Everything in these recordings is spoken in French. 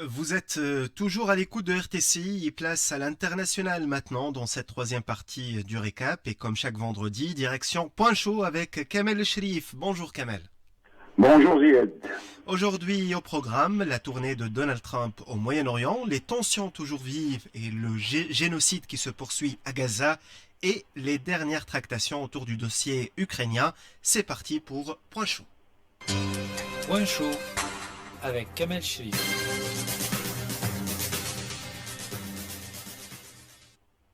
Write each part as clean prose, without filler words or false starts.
Vous êtes toujours à l'écoute de RTCI et place à l'international maintenant dans cette troisième partie du récap. Et comme chaque vendredi, direction Point Chaud avec Kamel Shrif. Bonjour Kamel. Bonjour Zied. Aujourd'hui au programme, la tournée de Donald Trump au Moyen-Orient, les tensions toujours vives et le génocide qui se poursuit à Gaza et les dernières tractations autour du dossier ukrainien. C'est parti pour Point Chaud. Point chaud avec Kamel Shrif.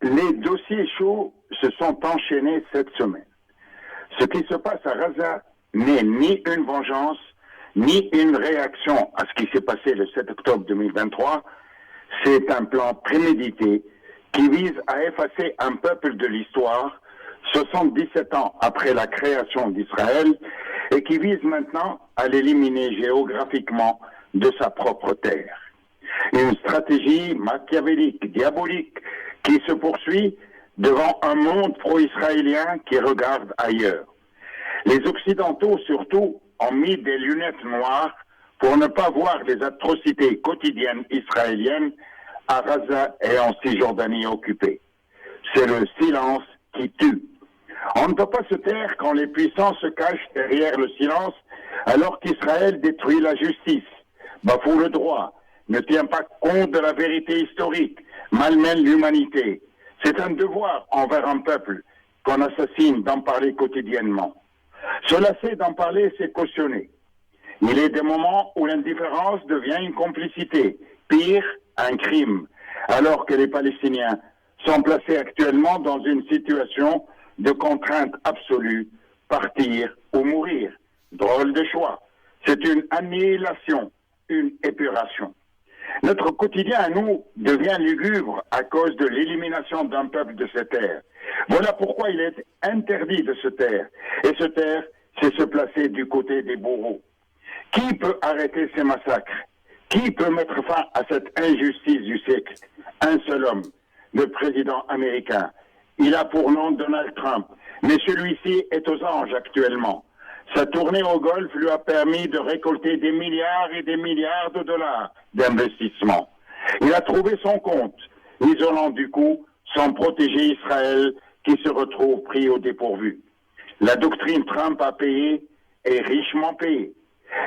Les dossiers chauds se sont enchaînés cette semaine. Ce qui se passe à Gaza n'est ni une vengeance, ni une réaction à ce qui s'est passé le 7 octobre 2023. C'est un plan prémédité qui vise à effacer un peuple de l'histoire 77 ans après la création d'Israël et qui vise maintenant à l'éliminer géographiquement de sa propre terre. Une stratégie machiavélique, diabolique, qui se poursuit devant un monde pro-israélien qui regarde ailleurs. Les Occidentaux, surtout, ont mis des lunettes noires pour ne pas voir les atrocités quotidiennes israéliennes à Gaza et en Cisjordanie occupée. C'est le silence qui tue. On ne peut pas se taire quand les puissants se cachent derrière le silence alors qu'Israël détruit la justice, bafoue le droit, ne tient pas compte de la vérité historique, malmène l'humanité. C'est un devoir envers un peuple qu'on assassine d'en parler quotidiennement. Se lasser d'en parler, c'est cautionner. Il est des moments où l'indifférence devient une complicité, pire, un crime, alors que les Palestiniens sont placés actuellement dans une situation de contrainte absolue, partir ou mourir. Drôle de choix. C'est une annihilation, une épuration. Notre quotidien à nous devient lugubre à cause de l'élimination d'un peuple de cette terre. Voilà pourquoi il est interdit de se taire. Et se taire, c'est se placer du côté des bourreaux. Qui peut arrêter ces massacres? Qui peut mettre fin à cette injustice du siècle? Un seul homme, le président américain. Il a pour nom Donald Trump, mais celui-ci est aux anges actuellement. Sa tournée au Golfe lui a permis de récolter des milliards et des milliards de dollars d'investissement. Il a trouvé son compte, isolant du coup sans protéger Israël qui se retrouve pris au dépourvu. La doctrine Trump a payé et richement payé.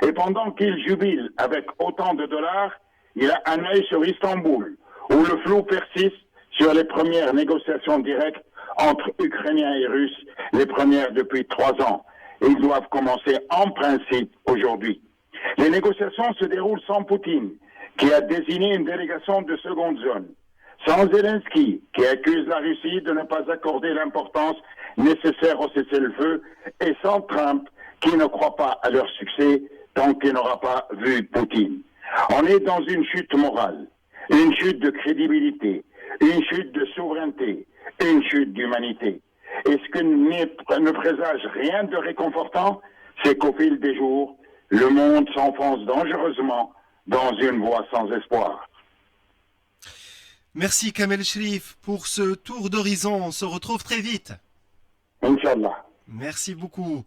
Et pendant qu'il jubile avec autant de dollars, il a un œil sur Istanbul, où le flou persiste sur les premières négociations directes entre Ukrainiens et Russes, les premières depuis 3 ans. Et ils doivent commencer en principe aujourd'hui. Les négociations se déroulent sans Poutine, qui a désigné une délégation de seconde zone, sans Zelensky, qui accuse la Russie de ne pas accorder l'importance nécessaire au cessez-le-feu, et sans Trump, qui ne croit pas à leur succès tant qu'il n'aura pas vu Poutine. On est dans une chute morale, une chute de crédibilité, une chute de souveraineté, une chute d'humanité. Et ce que ne présage rien de réconfortant, c'est qu'au fil des jours, le monde s'enfonce dangereusement dans une voie sans espoir. Merci Kamel Shrif pour ce tour d'horizon. On se retrouve très vite. Inch'Allah. Merci beaucoup.